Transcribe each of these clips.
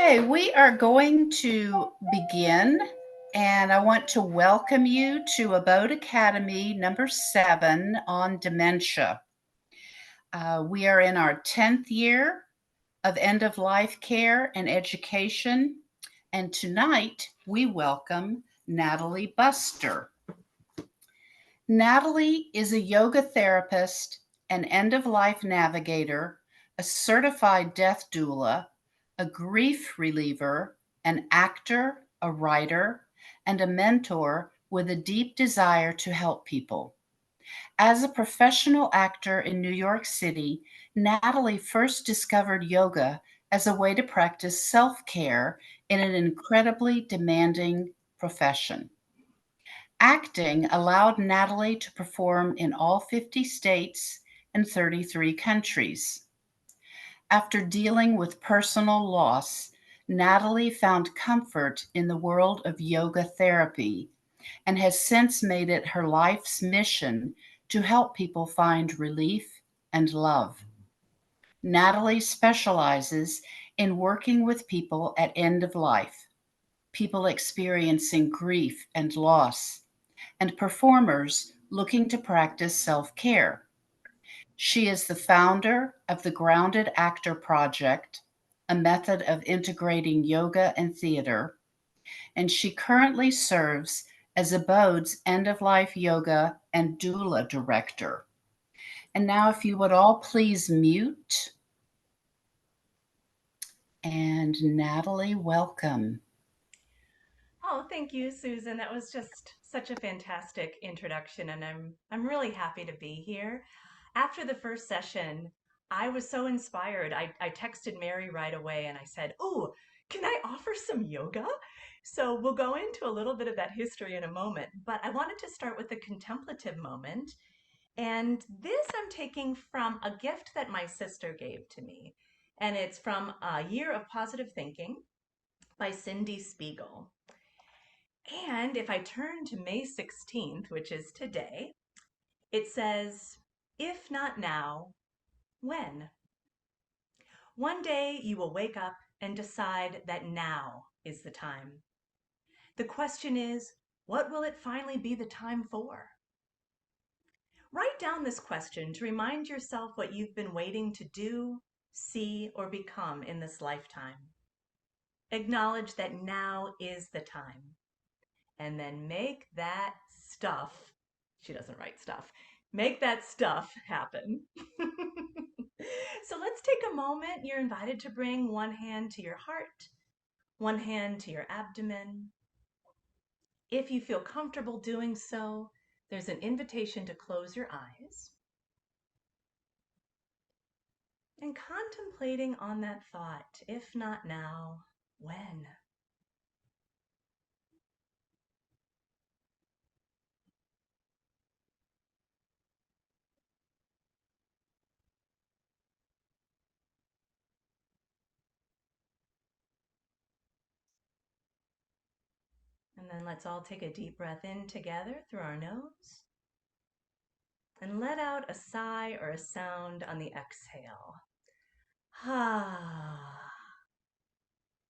Okay, we are going to begin, and I want to welcome you to ABODE Academy number 7 on dementia. We are in our 10th year of end-of-life care and education, and tonight we welcome Natalie Buster. Natalie is a yoga therapist, an end-of-life navigator, a certified death doula, a grief reliever, an actor, a writer, and a mentor with a deep desire to help people. As a professional actor in New York City, Natalie first discovered yoga as a way to practice self-care in an incredibly demanding profession. Acting allowed Natalie to perform in all 50 states and 33 countries. After dealing with personal loss, Natalie found comfort in the world of yoga therapy and has since made it her life's mission to help people find relief and love. Natalie specializes in working with people at end of life, people experiencing grief and loss, and performers looking to practice self-care. She is the founder of the Grounded Actor Project, a method of integrating yoga and theater, and she currently serves as ABODE's end-of-life yoga and doula director. And now if you would all please mute. And Natalie, welcome. Oh, thank you, Susan. That was just such a fantastic introduction, and I'm really happy to be here. After the first session, I was so inspired. I texted Mary right away and I said, "Oh, can I offer some yoga?" So we'll go into a little bit of that history in a moment, but I wanted to start with the contemplative moment. And this I'm taking from a gift that my sister gave to me. And it's from A Year of Positive Thinking by Cindy Spiegel. And if I turn to May 16th, which is today, it says, "If not now, when?" One day you will wake up and decide that now is the time. The question is, what will it finally be the time for? Write down this question to remind yourself what you've been waiting to do, see, or become in this lifetime. Acknowledge that now is the time. And then make that stuff, she doesn't write stuff, make that stuff happen. So let's take a moment. You're invited to bring one hand to your heart, one hand to your abdomen. If you feel comfortable doing so, there's an invitation to close your eyes and contemplating on that thought, if not now, when? And then let's all take a deep breath in together through our nose and let out a sigh or a sound on the exhale. Ah.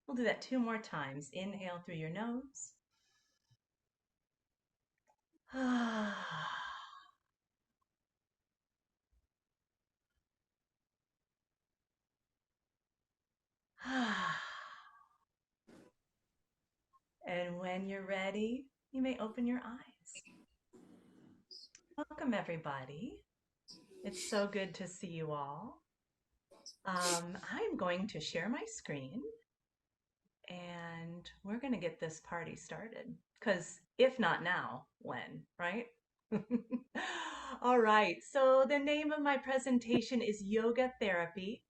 We'll do that 2 more times. Inhale through your nose. Ah. Ah. And when you're ready, you may open your eyes. Welcome, everybody. It's so good to see you all. I'm going to share my screen and we're going to get this party started. Because if not now, when, right? All right. So, the name of my presentation is Yoga Therapy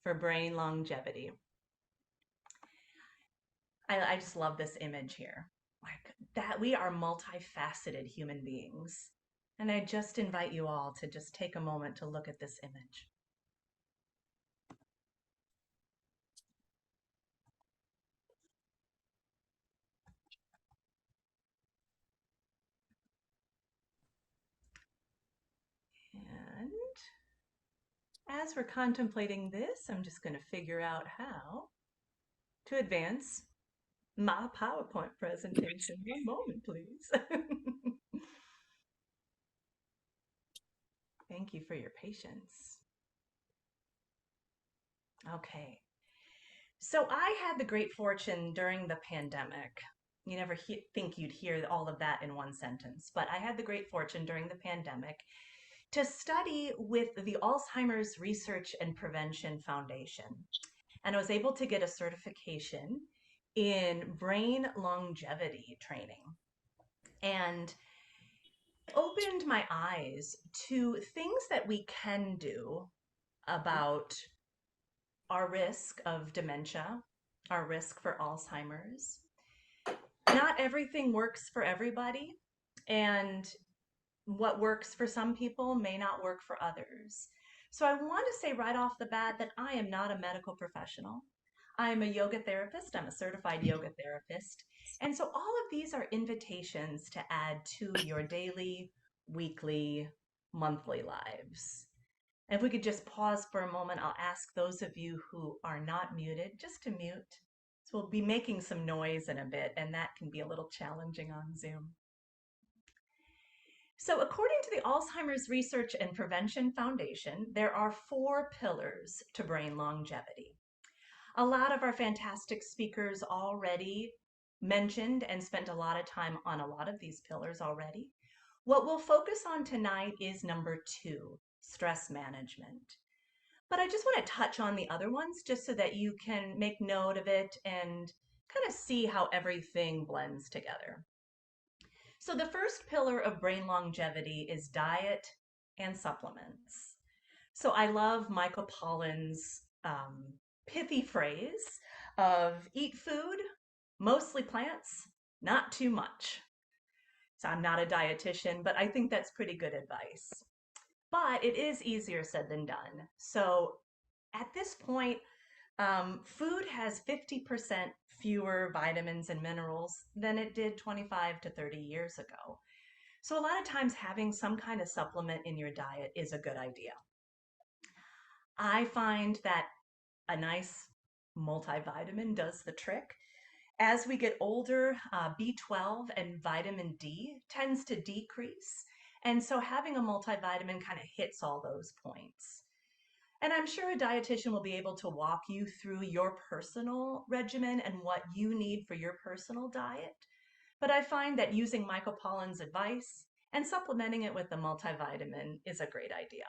for Brain Longevity. I just love this image here. Like that, we are multifaceted human beings. And I just invite you all to just take a moment to look at this image. And as we're contemplating this, I'm just going to figure out how to advance my PowerPoint presentation. One moment, please. Thank you for your patience. Okay. So I had the great fortune during the pandemic. You never think you'd hear all of that in one sentence, but I had the great fortune during the pandemic to study with the Alzheimer's Research and Prevention Foundation. And I was able to get a certification in brain longevity training and opened my eyes to things that we can do about our risk of dementia, our risk for Alzheimer's. Not everything works for everybody, and what works for some people may not work for others. So I want to say right off the bat that I am not a medical professional. I am a yoga therapist. I'm a certified yoga therapist. And so all of these are invitations to add to your daily, weekly, monthly lives. And if we could just pause for a moment, I'll ask those of you who are not muted just to mute. So we'll be making some noise in a bit, and that can be a little challenging on Zoom. So according to the Alzheimer's Research and Prevention Foundation, there are 4 pillars to brain longevity. A lot of our fantastic speakers already mentioned and spent a lot of time on a lot of these pillars already. What we'll focus on tonight is number 2, stress management. But I just want to touch on the other ones just so that you can make note of it and kind of see how everything blends together. So the first pillar of brain longevity is diet and supplements. So I love Michael Pollan's pithy phrase of eat food, mostly plants, not too much. So I'm not a dietitian, but I think that's pretty good advice. But it is easier said than done. So at this point, food has 50% fewer vitamins and minerals than it did 25 to 30 years ago. So a lot of times having some kind of supplement in your diet is a good idea. I find that a nice multivitamin does the trick. As we get older, B12 and vitamin D tends to decrease. And so having a multivitamin kind of hits all those points. And I'm sure a dietitian will be able to walk you through your personal regimen and what you need for your personal diet. But I find that using Michael Pollan's advice and supplementing it with the multivitamin is a great idea.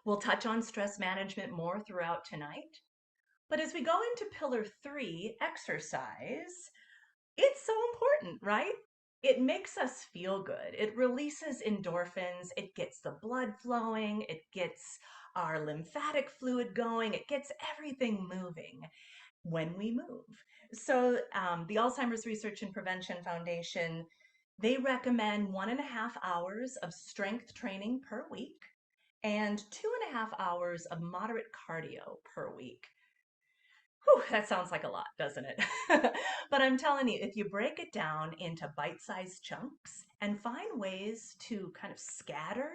We'll touch on stress management more throughout tonight. But as we go into pillar 3, exercise, it's so important, right? It makes us feel good. It releases endorphins. It gets the blood flowing. It gets our lymphatic fluid going. It gets everything moving when we move. So the Alzheimer's Research and Prevention Foundation, they recommend 1.5 hours of strength training per week and 2.5 hours of moderate cardio per week. Whew, that sounds like a lot, doesn't it? But I'm telling you, if you break it down into bite-sized chunks and find ways to kind of scatter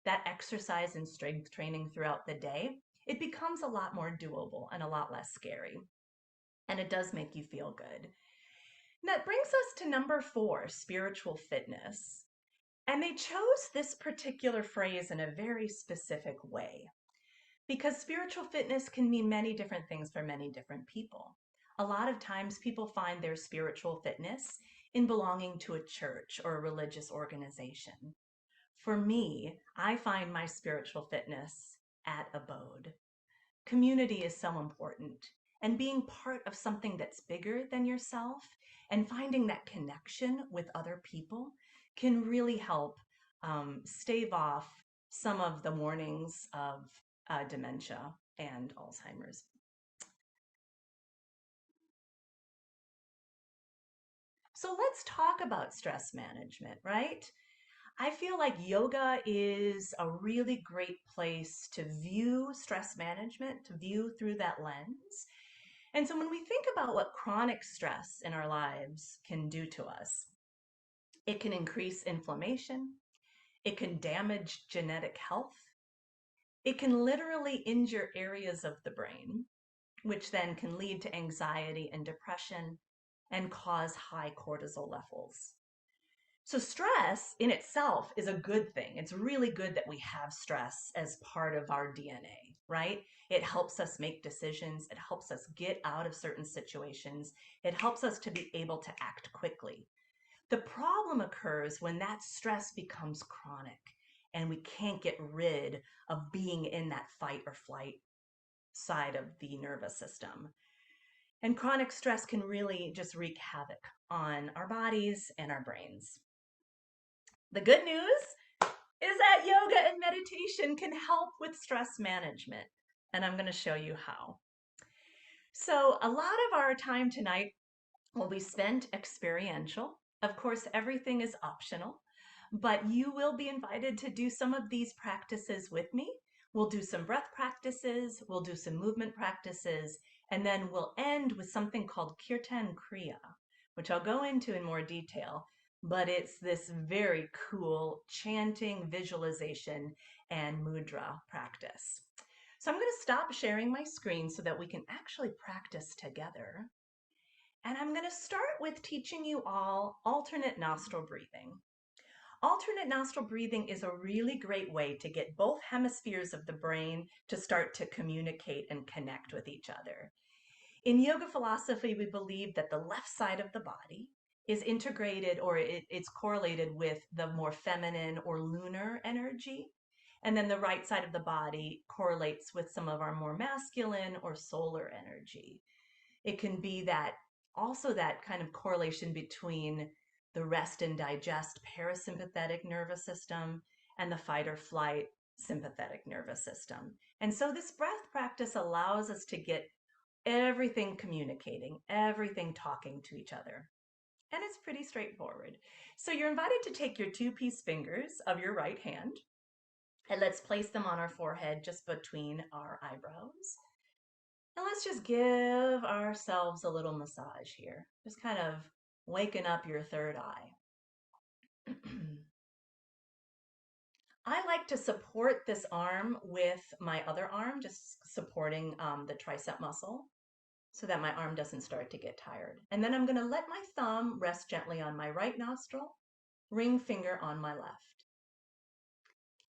that exercise and strength training throughout the day, it becomes a lot more doable and a lot less scary. And it does make you feel good. And that brings us to number 4, spiritual fitness. And they chose this particular phrase in a very specific way, because spiritual fitness can mean many different things for many different people. A lot of times people find their spiritual fitness in belonging to a church or a religious organization. For me, I find my spiritual fitness at ABODE. Community is so important, and being part of something that's bigger than yourself and finding that connection with other people can really help stave off some of the warnings of dementia and Alzheimer's. So let's talk about stress management, right? I feel like yoga is a really great place to view stress management, to view through that lens. And so when we think about what chronic stress in our lives can do to us, it can increase inflammation, it can damage genetic health, it can literally injure areas of the brain. which then can lead to anxiety and depression and cause high cortisol levels. So, stress in itself is a good thing. It's really good that we have stress as part of our DNA, right? It helps us make decisions, it helps us get out of certain situations, it helps us to be able to act quickly. The problem occurs when that stress becomes chronic and we can't get rid of being in that fight or flight side of the nervous system. And chronic stress can really just wreak havoc on our bodies and our brains. The good news is that yoga and meditation can help with stress management, and I'm going to show you how. So, a lot of our time tonight will be spent experiential. Of course, everything is optional, but you will be invited to do some of these practices with me. We'll do some breath practices, we'll do some movement practices, and then we'll end with something called Kirtan Kriya, which I'll go into in more detail. But it's this very cool chanting, visualization, and mudra practice. So I'm going to stop sharing my screen so that we can actually practice together. And I'm going to start with teaching you all alternate nostril breathing. Alternate nostril breathing is a really great way to get both hemispheres of the brain to start to communicate and connect with each other. In yoga philosophy, we believe that the left side of the body is integrated, or it's correlated with the more feminine or lunar energy. And then the right side of the body correlates with some of our more masculine or solar energy. It can be that also that kind of correlation between the rest and digest parasympathetic nervous system and the fight or flight sympathetic nervous system. And so this breath practice allows us to get everything communicating, everything talking to each other. And it's pretty straightforward. So you're invited to take your two-piece fingers of your right hand, and let's place them on our forehead just between our eyebrows. And let's just give ourselves a little massage here. Just kind of waking up your third eye. I like to support this arm with my other arm, just supporting the tricep muscle so that my arm doesn't start to get tired. And then I'm going to let my thumb rest gently on my right nostril, ring finger on my left.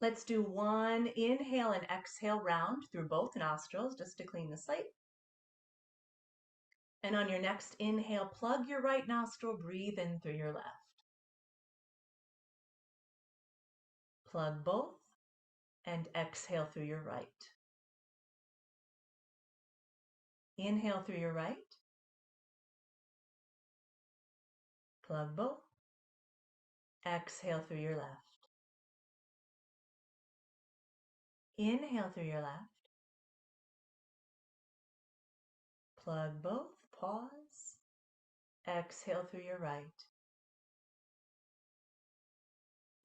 Let's do one inhale and exhale round through both nostrils just to clean the slate. And on your next inhale, plug your right nostril, breathe in through your left. Plug both and exhale through your right. Inhale through your right. Plug both. Exhale through your left. Inhale through your left. Plug both. Pause. Exhale through your right.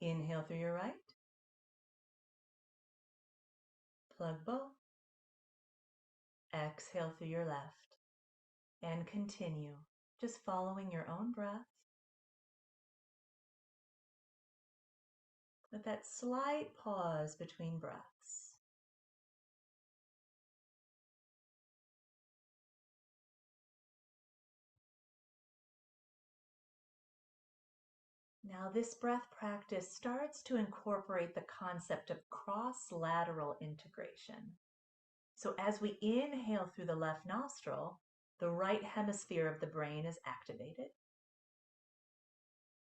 Inhale through your right. Plug both. Exhale through your left. And continue, just following your own breath with that slight pause between breaths. Now, this breath practice starts to incorporate the concept of cross-lateral integration. So as we inhale through the left nostril, the right hemisphere of the brain is activated.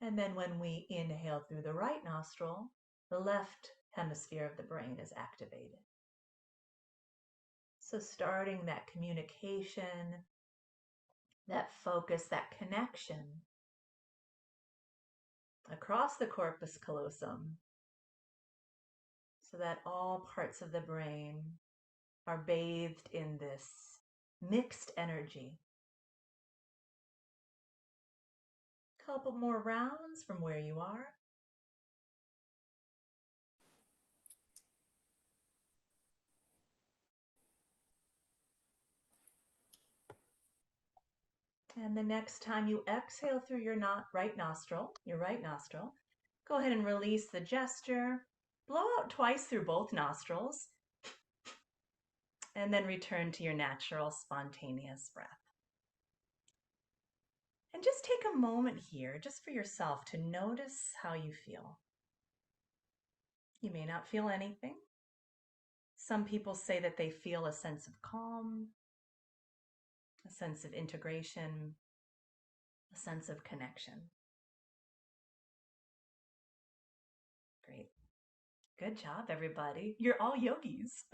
And then when we inhale through the right nostril, the left hemisphere of the brain is activated. So starting that communication, that focus, that connection across the corpus callosum, so that all parts of the brain are bathed in this mixed energy. Couple more rounds from where you are. And the next time you exhale through your right nostril, go ahead and release the gesture. Blow out twice through both nostrils. And then return to your natural, spontaneous breath. And just take a moment here, just for yourself, to notice how you feel. You may not feel anything. Some people say that they feel a sense of calm, a sense of integration, a sense of connection. Great. Good job, everybody. You're all yogis.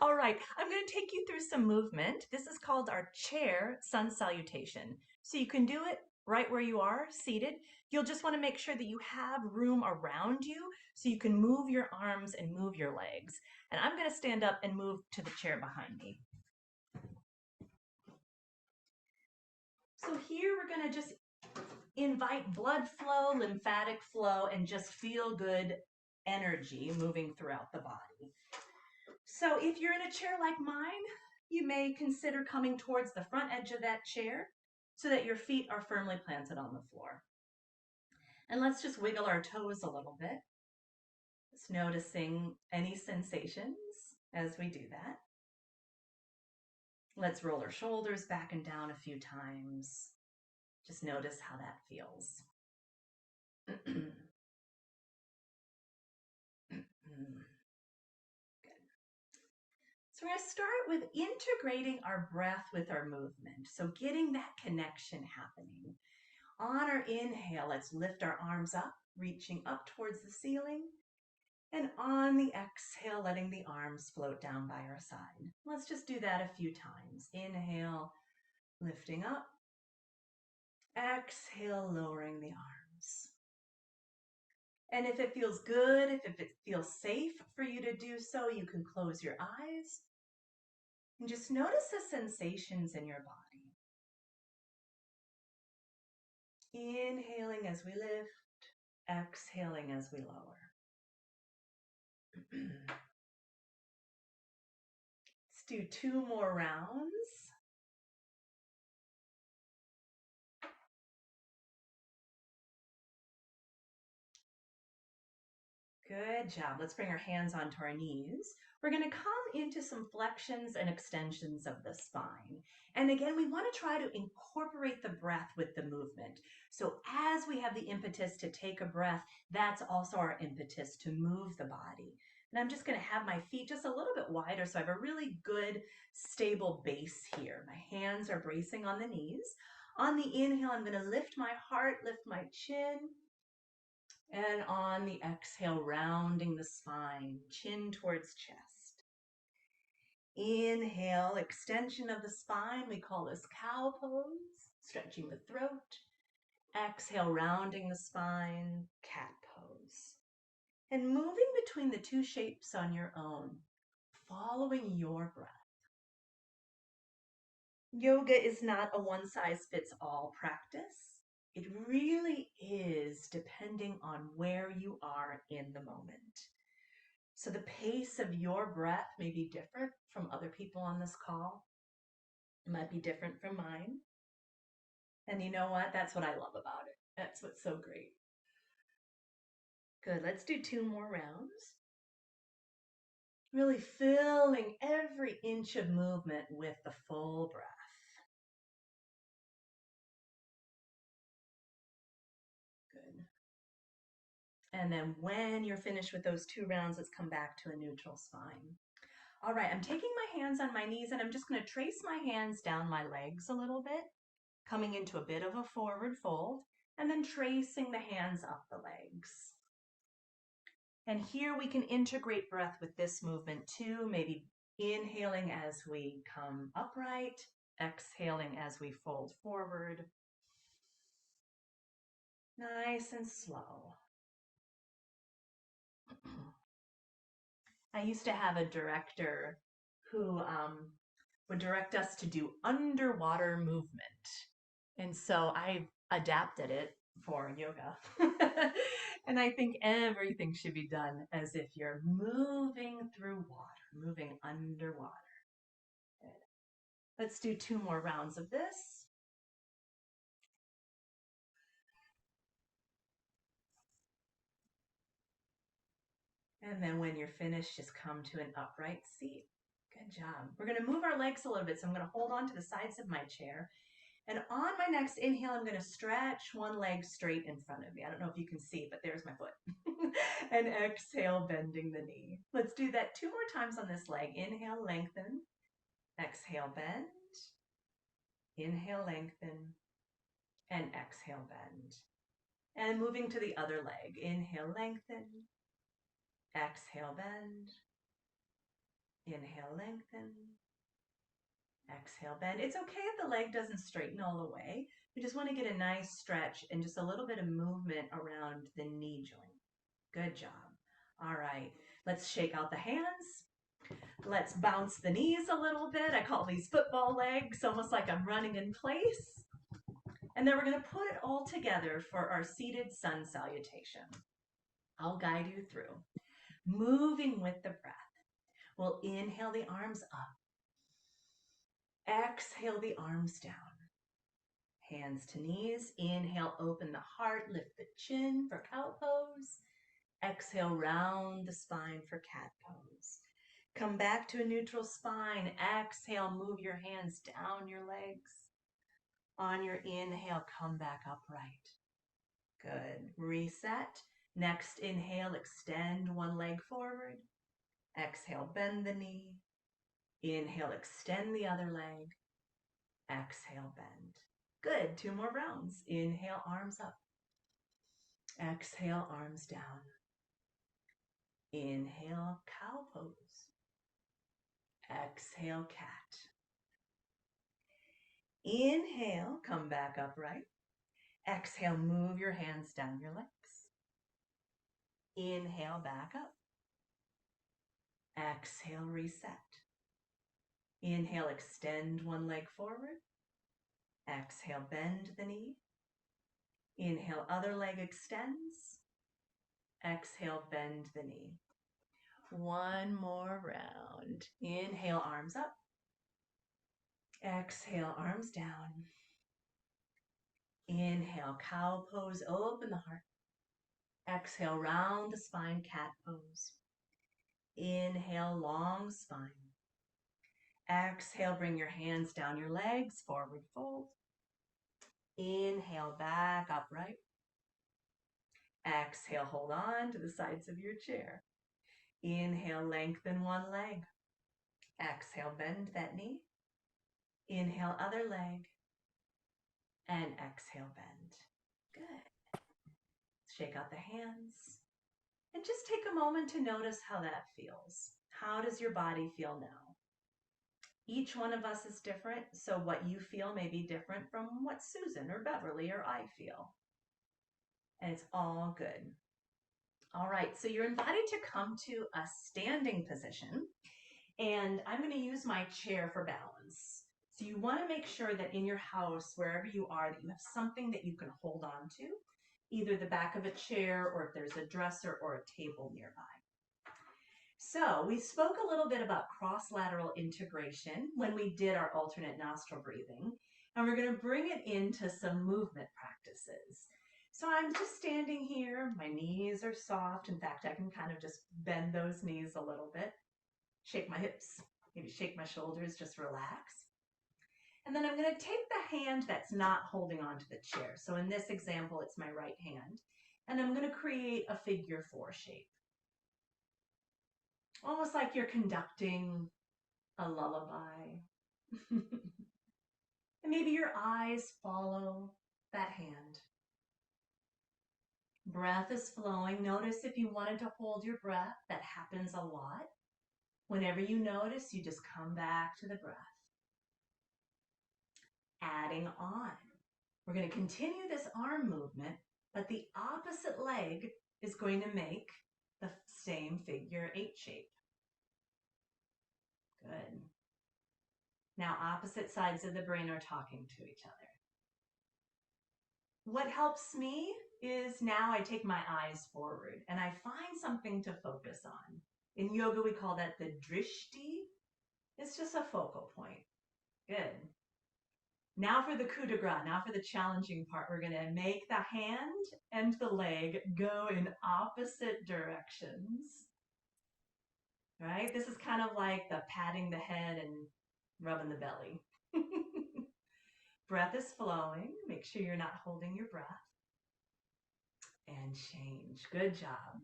All right, I'm going to take you through some movement. This is called our chair sun salutation. So you can do it right where you are, seated. You'll just want to make sure that you have room around you so you can move your arms and move your legs. And I'm going to stand up and move to the chair behind me. So here we're going to just invite blood flow, lymphatic flow, and just feel good energy moving throughout the body. So if you're in a chair like mine, you may consider coming towards the front edge of that chair so that your feet are firmly planted on the floor. And let's just wiggle our toes a little bit. Just noticing any sensations as we do that. Let's roll our shoulders back and down a few times. Just notice how that feels. Good. So we're going to start with integrating our breath with our movement. So getting that connection happening. On our inhale, let's lift our arms up, reaching up towards the ceiling. And on the exhale, letting the arms float down by our side. Let's just do that a few times. Inhale, lifting up. Exhale, lowering the arms. And if it feels good, if it feels safe for you to do so, you can close your eyes and just notice the sensations in your body. Inhaling as we lift, exhaling as we lower. Let's do 2 more rounds. Good job. Let's bring our hands onto our knees. We're going to come into some flexions and extensions of the spine. And again, we want to try to incorporate the breath with the movement. So as we have the impetus to take a breath, that's also our impetus to move the body. And I'm just going to have my feet just a little bit wider so I have a really good, stable base here. My hands are bracing on the knees. On the inhale, I'm going to lift my heart, lift my chin. And on the exhale, rounding the spine, chin towards chest. Inhale, extension of the spine. We call this cow pose, stretching the throat. Exhale, rounding the spine, cat pose. And moving between the 2 shapes on your own, following your breath. Yoga is not a one-size-fits-all practice. It really is depending on where you are in the moment. So the pace of your breath may be different from other people on this call. It might be different from mine. And you know what? That's what I love about it. That's what's so great. Good. Let's do 2 more rounds. Really filling every inch of movement with the full breath. Good. And then when you're finished with those 2 rounds, let's come back to a neutral spine. All right, I'm taking my hands on my knees and I'm just going to trace my hands down my legs a little bit, coming into a bit of a forward fold, and then tracing the hands up the legs. And here we can integrate breath with this movement too, maybe inhaling as we come upright, exhaling as we fold forward. Nice and slow. I used to have a director who would direct us to do underwater movement. And so I adapted it for yoga. And I think everything should be done as if you're moving through water, moving underwater. Good. Let's do 2 more rounds of this. And then when you're finished, just come to an upright seat. Good job. We're going to move our legs a little bit. So I'm going to hold on to the sides of my chair. And on my next inhale, I'm going to stretch one leg straight in front of me. I don't know if you can see, but there's my foot. And exhale, bending the knee. Let's do that 2 more times on this leg. Inhale, lengthen. Exhale, bend. Inhale, lengthen. And exhale, bend. And moving to the other leg. Inhale, lengthen. Exhale, bend. Inhale, lengthen. Exhale, bend. It's okay if the leg doesn't straighten all the way. We just want to get a nice stretch and just a little bit of movement around the knee joint. Good job. All right, let's shake out the hands. Let's bounce the knees a little bit. I call these football legs, almost like I'm running in place. And then we're going to put it all together for our seated sun salutation. I'll guide you through. Moving with the breath. We'll inhale the arms up. Exhale the arms down. Hands to knees. Inhale, open the heart, lift the chin for cow pose. Exhale, round the spine for cat pose. Come back to a neutral spine. Exhale, move your hands down your legs. On your inhale, come back upright. Good. Reset. Next inhale, extend one leg forward. Exhale, bend the knee. Inhale, extend the other leg. Exhale, bend. Good. 2 more rounds. Inhale, arms up. Exhale, arms down. Inhale, cow pose. Exhale, cat. Inhale, come back upright. Exhale, move your hands down your legs. Inhale, back up. Exhale, reset. Inhale, extend one leg forward. Exhale, bend the knee. Inhale, other leg extends. Exhale, bend the knee. 1 more round. Inhale, arms up. Exhale, arms down. Inhale, cow pose, open the heart. Exhale, round the spine, cat pose. Inhale, long spine. Exhale, bring your hands down your legs, forward fold. Inhale, back upright. Exhale, hold on to the sides of your chair. Inhale, lengthen one leg. Exhale, bend that knee. Inhale, other leg. And exhale, bend. Good. Shake out the hands. And just take a moment to notice how that feels. How does your body feel now? Each one of us is different, so what you feel may be different from what Susan or Beverly or I feel. And it's all good. All right, so you're invited to come to a standing position, and I'm going to use my chair for balance. So you want to make sure that in your house, wherever you are, that you have something that you can hold on to, either the back of a chair or if there's a dresser or a table nearby. So we spoke a little bit about cross-lateral integration when we did our alternate nostril breathing, and we're going to bring it into some movement practices. So I'm just standing here, my knees are soft. In fact, I can kind of just bend those knees a little bit, shake my hips, maybe shake my shoulders, just relax. And then I'm going to take the hand that's not holding onto the chair. So in this example, it's my right hand, and I'm going to create a figure 4 shape. Almost like you're conducting a lullaby. And maybe your eyes follow that hand. Breath is flowing. Notice if you wanted to hold your breath, that happens a lot. Whenever you notice, you just come back to the breath. Adding on. We're going to continue this arm movement, but the opposite leg is going to make the same figure 8 shape. Good. Now opposite sides of the brain are talking to each other. What helps me is now I take my eyes forward and I find something to focus on. In yoga, we call that the drishti. It's just a focal point. Good. Now for the coup de grace, now for the challenging part, we're going to make the hand and the leg go in opposite directions. right? This is kind of like the patting the head and rubbing the belly. Breath is flowing. Make sure you're not holding your breath. And change. Good job.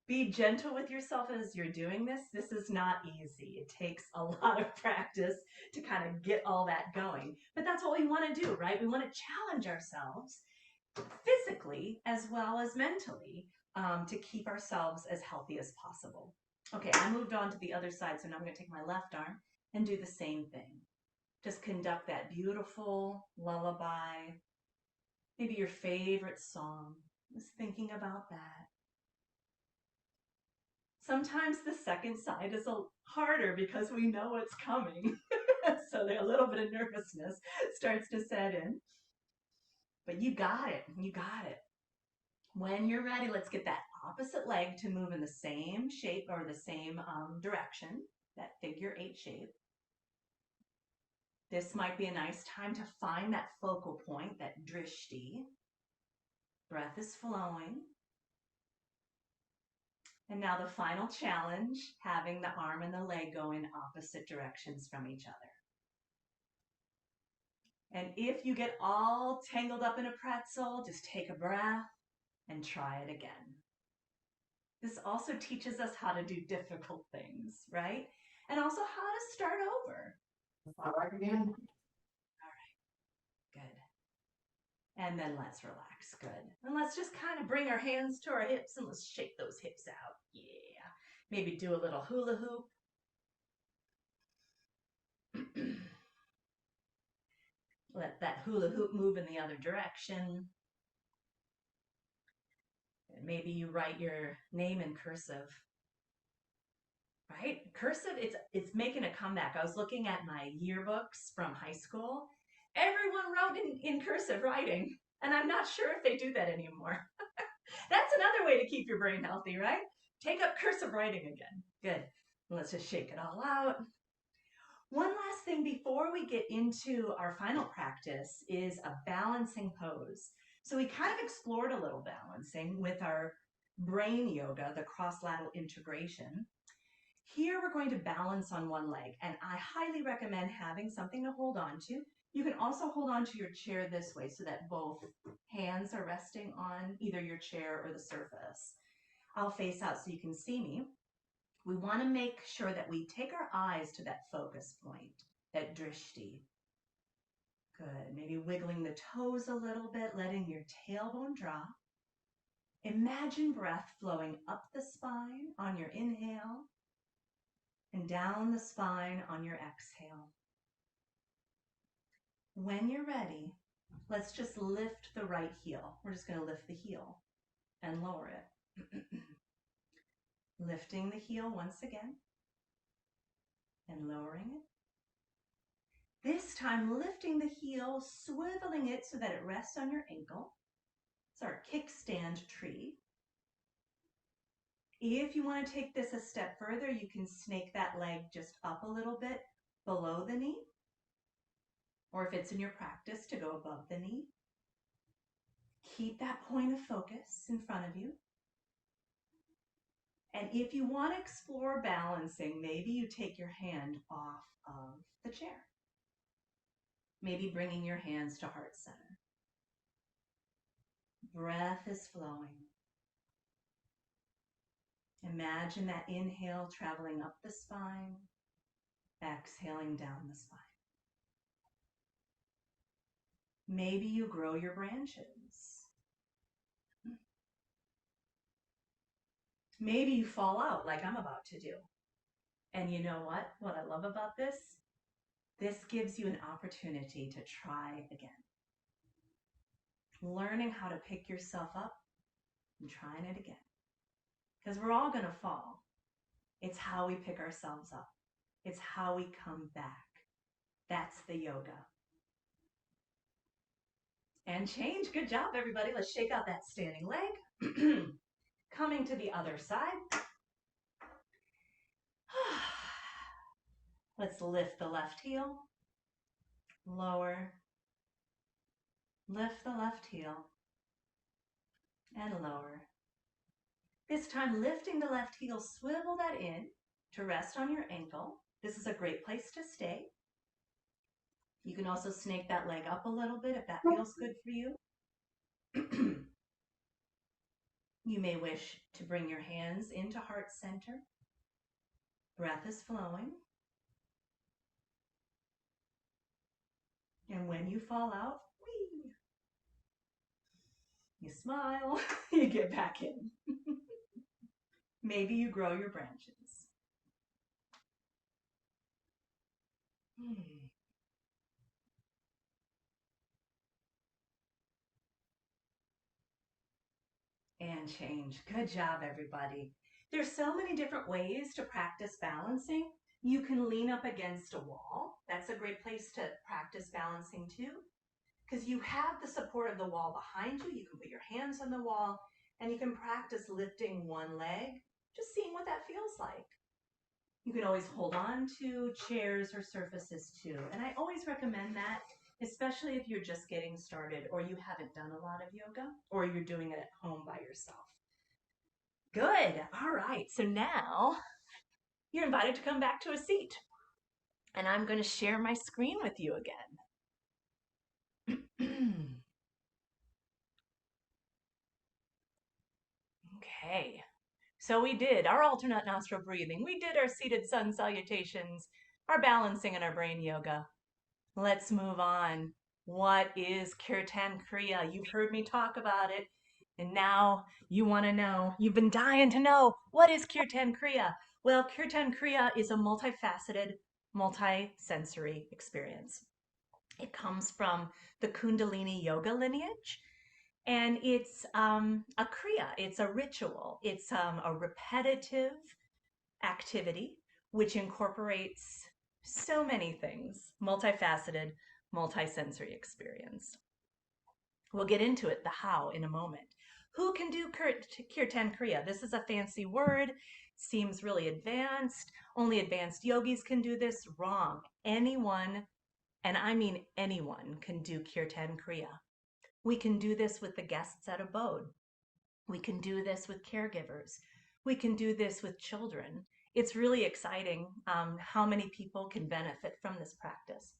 Be gentle with yourself as you're doing this. This is not easy. It takes a lot of practice to kind of get all that going. But that's what we want to do, right? We want to challenge ourselves physically as well as mentally to keep ourselves as healthy as possible. Okay, I moved on to the other side, so now I'm going to take my left arm and do the same thing. Just conduct that beautiful lullaby, maybe your favorite song. Just thinking about that. Sometimes the second side is harder because we know what's coming. So a little bit of nervousness starts to set in. But you got it. You got it. When you're ready, let's get that opposite leg to move in the same shape or the same direction, that figure 8 shape. This might be a nice time to find that focal point, that drishti. Breath is flowing. And now the final challenge, having the arm and the leg go in opposite directions from each other. And if you get all tangled up in a pretzel, just take a breath and try it again. This also teaches us how to do difficult things, right? And also how to start over. All right, again. All right, good. And then let's relax, good. And let's just kind of bring our hands to our hips and let's shake those hips out. Yeah. Maybe do a little hula hoop. Let that hula hoop move in the other direction. And maybe you write your name in cursive. Right? Cursive, it's making a comeback. I was looking at my yearbooks from high school. Everyone wrote in cursive writing, and I'm not sure if they do that anymore. That's another way to keep your brain healthy, right? Take up cursive writing again. Good. Let's just shake it all out. One last thing before we get into our final practice is a balancing pose. So we kind of explored a little balancing with our brain yoga, the cross-lateral integration. Here we're going to balance on one leg, and I highly recommend having something to hold on to. You can also hold on to your chair this way so that both hands are resting on either your chair or the surface. I'll face out so you can see me. We want to make sure that we take our eyes to that focus point, that drishti. Good. Maybe wiggling the toes a little bit, letting your tailbone drop. Imagine breath flowing up the spine on your inhale and down the spine on your exhale. When you're ready, let's just lift the right heel. We're just going to lift the heel and lower it. Lifting the heel once again and lowering it. This time lifting the heel, swiveling it so that it rests on your ankle. It's our kickstand tree. If you want to take this a step further, you can snake that leg just up a little bit below the knee. Or if it's in your practice, to go above the knee. Keep that point of focus in front of you. And if you want to explore balancing, maybe you take your hand off of the chair. Maybe bringing your hands to heart center. Breath is flowing. Imagine that inhale traveling up the spine, exhaling down the spine. Maybe you grow your branches. Maybe you fall out like I'm about to do. And you know what? What I love about this? This gives you an opportunity to try again. Learning how to pick yourself up and trying it again. Because we're all going to fall. It's how we pick ourselves up. It's how we come back. That's the yoga. And change. Good job, everybody. Let's shake out that standing leg. Coming to the other side. Let's lift the left heel. Lower. Lift the left heel. And lower. This time, lifting the left heel, swivel that in. to rest on your ankle. This is a great place to stay. You can also snake that leg up a little bit if that feels good for you. You may wish to bring your hands into heart center. Breath is flowing. And when you fall out, whee, you smile, you get back in. Maybe you grow your branches. And change. Good job, everybody. There's so many different ways to practice balancing. You can lean up against a wall. That's a great place to practice balancing too, because you have the support of the wall behind you. You can put your hands on the wall and you can practice lifting one leg, just seeing what that feels like. You can always hold on to chairs or surfaces too. And I always recommend that, especially if you're just getting started or you haven't done a lot of yoga or you're doing it at home by yourself. Good. All right. So now you're invited to come back to a seat. And I'm going to share my screen with you again. Okay. So we did our alternate nostril breathing. We did our seated sun salutations, our balancing, and our brain yoga. Let's move on. What is Kirtan Kriya? You've heard me talk about it, and now you want to know. You've been dying to know, what is Kirtan Kriya? Well, Kirtan Kriya is a multifaceted, multi-sensory experience. It comes from the Kundalini yoga lineage, and it's a kriya, it's a ritual, it's a repetitive activity which incorporates so many things, multifaceted, multisensory experience. We'll get into it, the how, in a moment. Who can do Kirtan Kriya? This is a fancy word, seems really advanced. Only advanced yogis can do this. Wrong. Anyone, and I mean anyone, can do Kirtan Kriya. We can do this with the guests at ABODE. We can do this with caregivers. We can do this with children. It's really exciting how many people can benefit from this practice.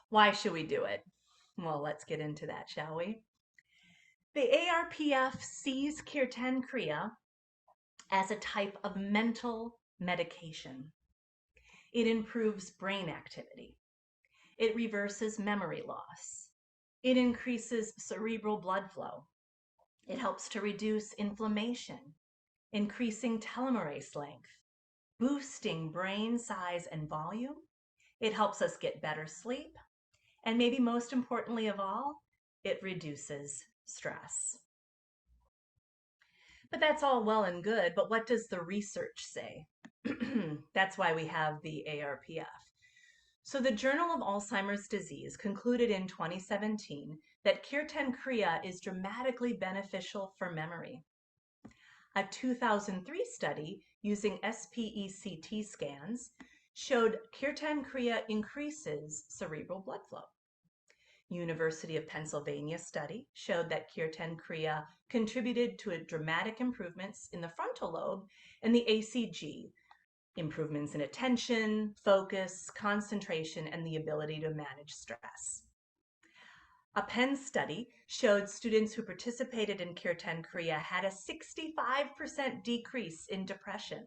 Why should we do it? Well, let's get into that, shall we? The ARPF sees Kirtan Kriya as a type of mental medication. It improves brain activity. It reverses memory loss. It increases cerebral blood flow. It helps to reduce inflammation, increasing telomerase length, boosting brain size and volume. It helps us get better sleep. And maybe most importantly of all, it reduces stress. But that's all well and good, but what does the research say? That's why we have the ARPF. So the Journal of Alzheimer's Disease concluded in 2017 that Kirtan Kriya is dramatically beneficial for memory. A 2003 study using SPECT scans showed Kirtan Kriya increases cerebral blood flow. University of Pennsylvania study showed that Kirtan Kriya contributed to dramatic improvements in the frontal lobe and the ACG, improvements in attention, focus, concentration, and the ability to manage stress. A Penn study showed students who participated in Kirtan Kriya had a 65% decrease in depression.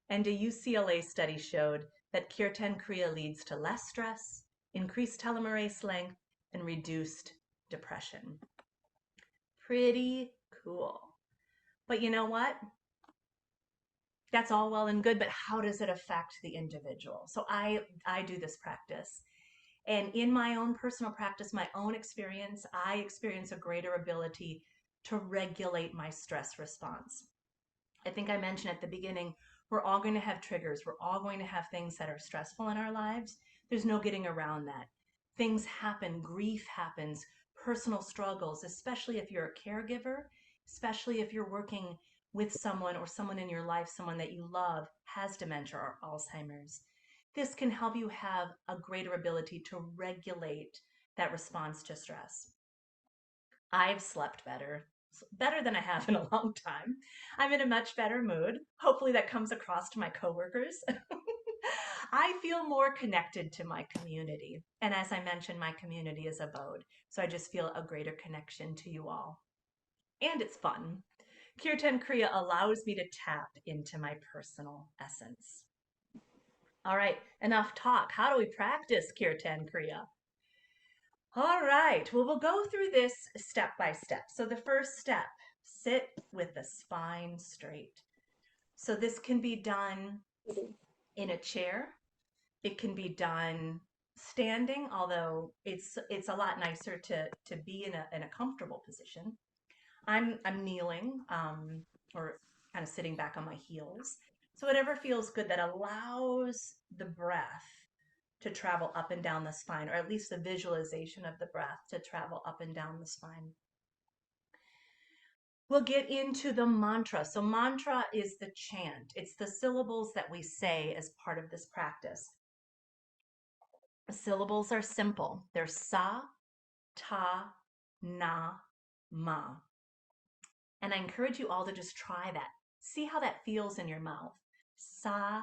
And a UCLA study showed that Kirtan Kriya leads to less stress, increased telomerase length, and reduced depression. Pretty cool. But you know what? That's all well and good, but how does it affect the individual? So I do this practice. And in my own personal practice, my own experience, I experience a greater ability to regulate my stress response. I think I mentioned at the beginning, we're all going to have triggers. We're all going to have things that are stressful in our lives. There's no getting around that. Things happen, grief happens, personal struggles, especially if you're a caregiver, especially if you're working with someone or someone in your life, someone that you love has dementia or Alzheimer's. This can help you have a greater ability to regulate that response to stress. I've slept better better than I have in a long time. I'm in a much better mood. Hopefully that comes across to my coworkers. I feel more connected to my community. And as I mentioned, my community is ABODE. So I just feel a greater connection to you all. And it's fun. Kirtan Kriya allows me to tap into my personal essence. All right, enough talk. How do we practice Kirtan Kriya? All right, well, we'll go through this step by step. So the first step, sit with the spine straight. So this can be done in a chair. It can be done standing, although it's a lot nicer to be in a comfortable position. I'm kneeling or kind of sitting back on my heels. So whatever feels good that allows the breath to travel up and down the spine, or at least the visualization of the breath to travel up and down the spine. We'll get into the mantra. So mantra is the chant. It's the syllables that we say as part of this practice. The syllables are simple. They're sa, ta, na, ma. And I encourage you all to just try that. See how that feels in your mouth. Sa,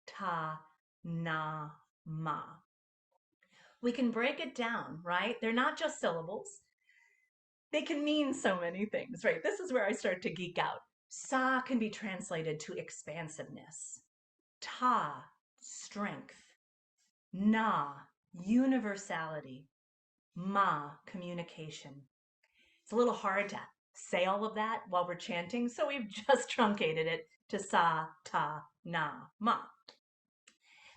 ta, na, ma. We can break it down, right? They're not just syllables. They can mean so many things, right? This is where I start to geek out. Sa can be translated to expansiveness. Ta, strength. Na, universality. Ma, communication. It's a little hard to say all of that while we're chanting, so we've just truncated it to sa, ta, na, ma.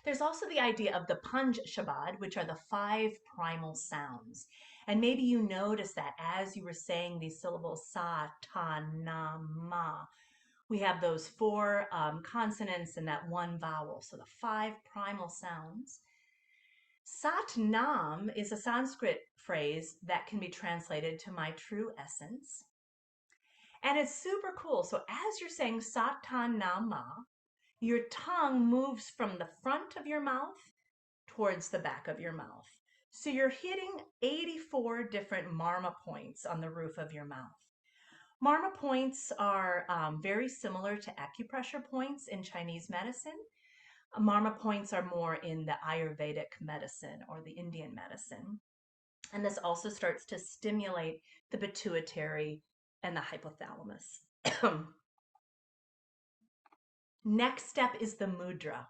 There's also the idea of the Panj Shabad, which are the 5 primal sounds. And maybe you notice that as you were saying these syllables, sa, ta, na, ma, we have those 4 consonants and that 1 vowel. So the 5 primal sounds. Sat Nam is a Sanskrit phrase that can be translated to my true essence. And it's super cool. So as you're saying Sat Ta Na Ma, your tongue moves from the front of your mouth towards the back of your mouth. So you're hitting 84 different marma points on the roof of your mouth. Marma points are very similar to acupressure points in Chinese medicine. Marma points are more in the Ayurvedic medicine or the Indian medicine. And this also starts to stimulate the pituitary and the hypothalamus. Next step is the mudra.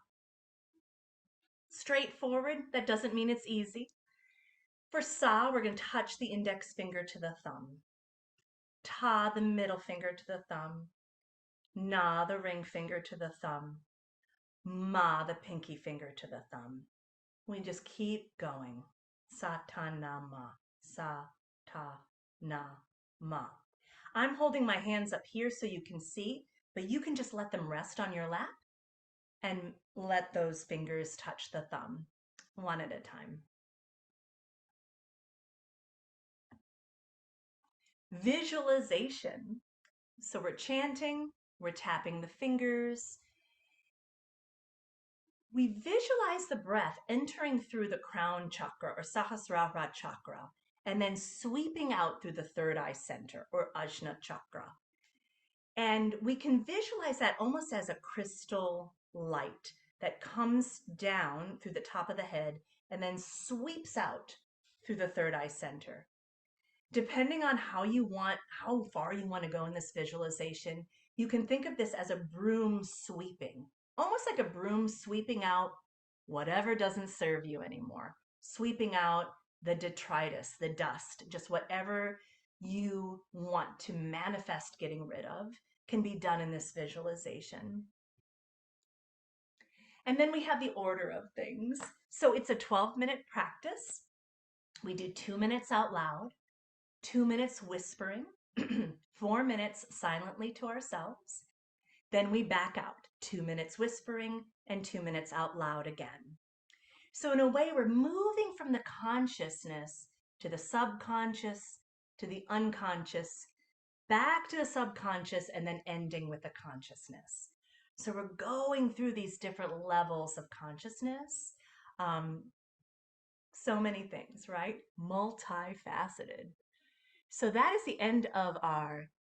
Straightforward, that doesn't mean it's easy. For sa, we're going to touch the index finger to the thumb. Ta, the middle finger to the thumb. Na, the ring finger to the thumb. Ma, the pinky finger to the thumb. We just keep going. Sa, ta, na, ma. Sa, ta, na, ma. I'm holding my hands up here so you can see, but you can just let them rest on your lap and let those fingers touch the thumb, one at a time. Visualization. So we're chanting, we're tapping the fingers. We visualize the breath entering through the crown chakra or Sahasrara chakra and then sweeping out through the third eye center or Ajna chakra. And we can visualize that almost as a crystal light that comes down through the top of the head and then sweeps out through the third eye center. Depending on how far you want to go in this visualization, you can think of this as a broom sweeping, almost like a broom sweeping out whatever doesn't serve you anymore, sweeping out the detritus, the dust, just whatever you want to manifest getting rid of can be done in this visualization. And then we have the order of things. So it's a 12-minute practice. We do 2 minutes out loud, 2 minutes whispering, 4 minutes silently to ourselves. Then we back out, 2 minutes whispering and 2 minutes out loud again. So in a way, we're moving from the consciousness to the subconscious, to the unconscious, back to the subconscious, and then ending with the consciousness. So we're going through these different levels of consciousness. So many things, right? Multifaceted. So that is the end of our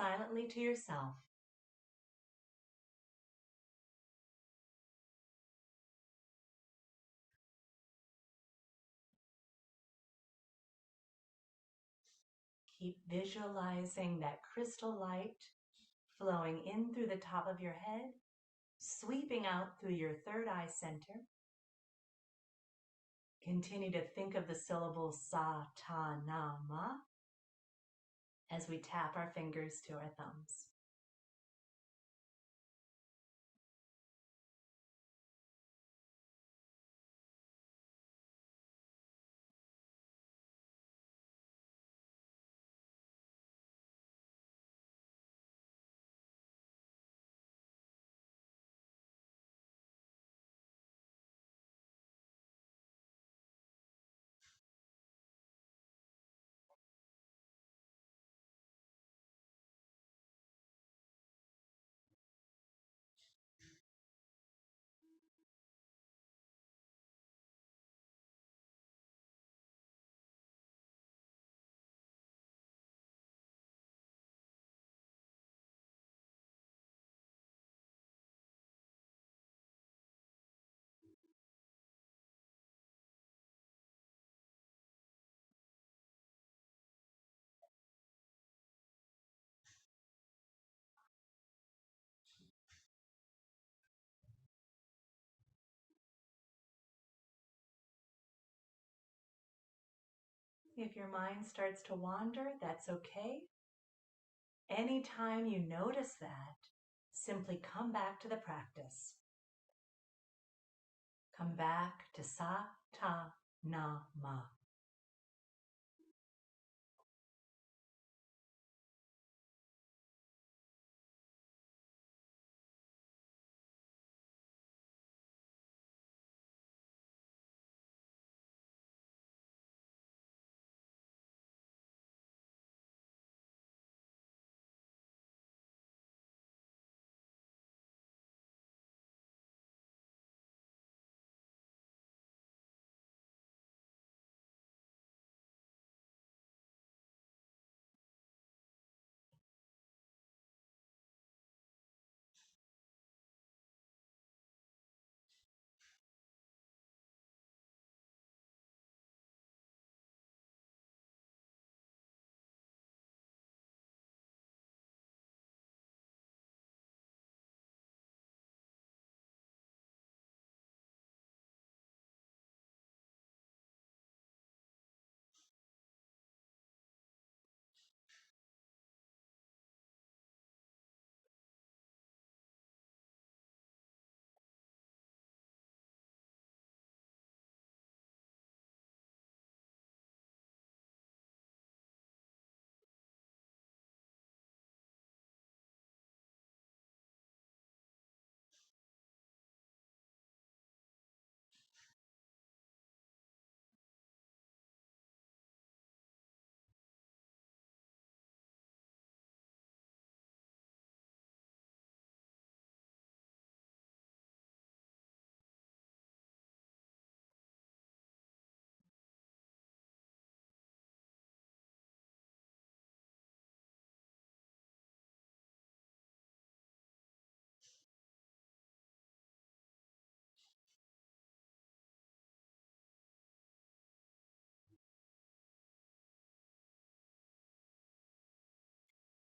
silently to yourself. Keep visualizing that crystal light flowing in through the top of your head, sweeping out through your third eye center. Continue to think of the syllables sa, ta, na, ma as we tap our fingers to our thumbs. If your mind starts to wander, that's okay. Anytime you notice that, simply come back to the practice. Come back to sa, ta, na, ma.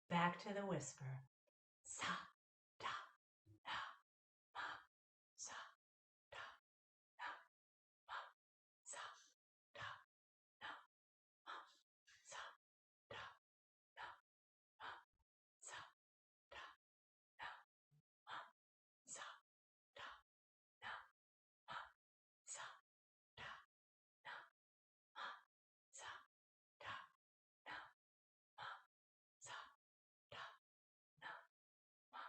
Back to the whisper. Sa, ta, na, ma. Sa, ta, na, ma. Sa, ta, na, ma. Sa, ta, na, ma. Sa, ta, na, ma. Sa, ta, na, ma. Sa, ta, na, ma. Sa, ta, na, ma. Sa, ta, na, ma.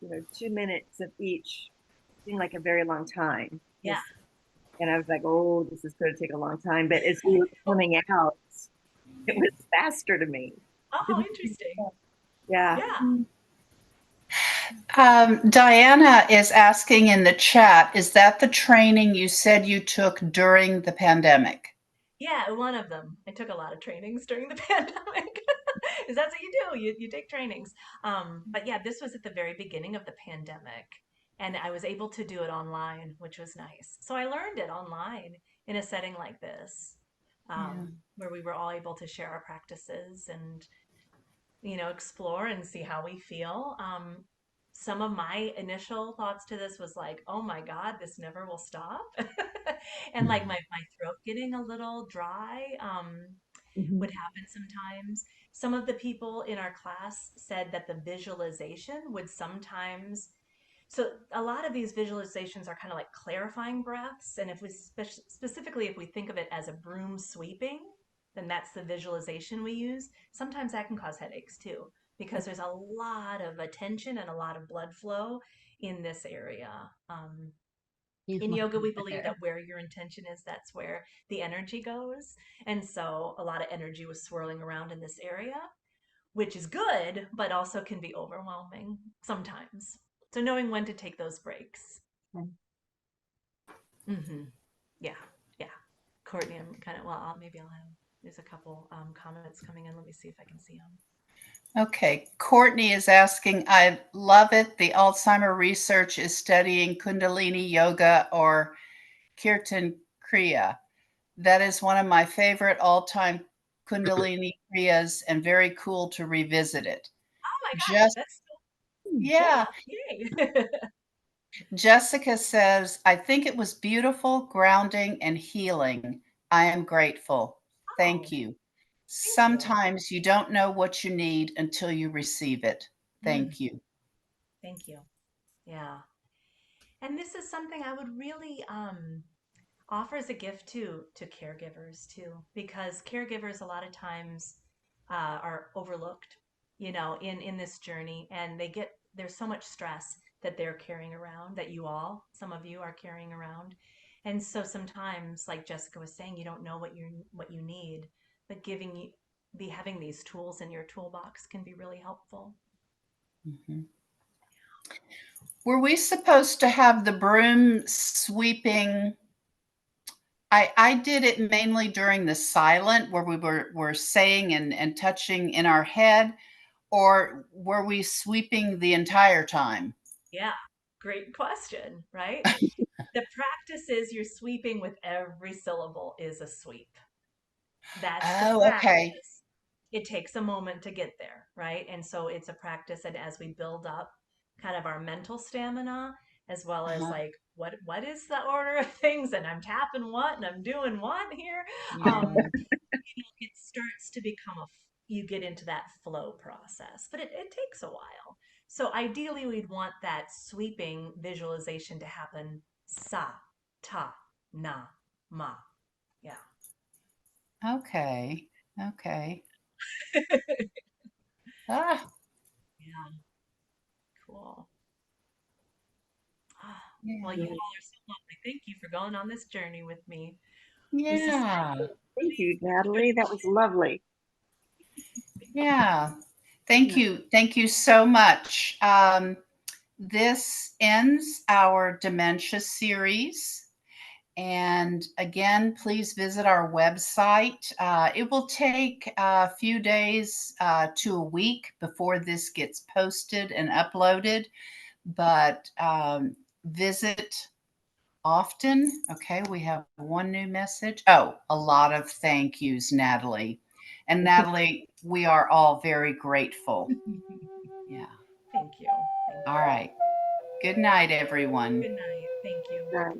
2 minutes of each seemed like a very long time. Yeah. And I was like, oh, this is going to take a long time. But as we were coming out, it was faster to me. Oh, interesting. Yeah. Yeah. Diana is asking in the chat, is that the training you said you took during the pandemic? Yeah, one of them. I took a lot of trainings during the pandemic. Is that's what you do. You take trainings. But yeah, this was at the very beginning of the pandemic, and I was able to do it online, which was nice. So I learned it online in a setting like this, where we were all able to share our practices and explore and see how we feel. Some of my initial thoughts to this was like, oh my God, this never will stop. And like my throat getting a little dry would happen sometimes. Some of the people in our class said that the visualization would sometimes, so a lot of these visualizations are kind of like clarifying breaths. And if we specifically, if we think of it as a broom sweeping, then that's the visualization we use. Sometimes that can cause headaches too, because there's a lot of attention and a lot of blood flow in this area. In yoga, we believe that where your intention is, that's where the energy goes. And so a lot of energy was swirling around in this area, which is good, but also can be overwhelming sometimes. So knowing when to take those breaks. Yeah, yeah. Courtney, I'm kind of, well, maybe I'll have, there's a couple comments coming in. Let me see if I can see them. Okay, Courtney is asking, I love it. The Alzheimer research is studying Kundalini Yoga or Kirtan Kriya. That is one of my favorite all-time Kundalini Kriyas and very cool to revisit it. Oh my gosh, Just, that's yeah. Yay. Jessica says, I think it was beautiful, grounding, and healing. I am grateful. Thank you. Sometimes you don't know what you need until you receive it. Thank you. Thank you. Yeah. And this is something I would really offer as a gift to caregivers too, because caregivers a lot of times are overlooked, in this journey, and there's so much stress that they're carrying around, that some of you are carrying around. And so sometimes, like Jessica was saying, you don't know what you need, but having these tools in your toolbox can be really helpful. Mm-hmm. Were we supposed to have the broom sweeping? I did it mainly during the silent where we were saying and touching in our head, or were we sweeping the entire time? Yeah, great question, right? The practice is you're sweeping with every syllable is a sweep. That's the practice. Okay. It takes a moment to get there, right? And so it's a practice, and as we build up kind of our mental stamina, as well as like what is the order of things, and I'm tapping what and I'm doing what here, it starts to become you get into that flow process, but it takes a while. So ideally we'd want that sweeping visualization to happen sa, ta, na, ma. Yeah. Okay. Ah, Yeah. Cool. yeah. Well, you all are so lovely. Thank you for going on this journey with me. Yeah. Thank you, Natalie. That was lovely. Yeah. Thank you. Thank you so much. This ends our dementia series. And again, please visit our website. It will take a few days to a week before this gets posted and uploaded, but visit often. Okay, we have one new message. Oh, a lot of thank yous, Natalie. And Natalie, we are all very grateful. Yeah. Thank you. All right. Good night, everyone. Good night. Thank you. Right.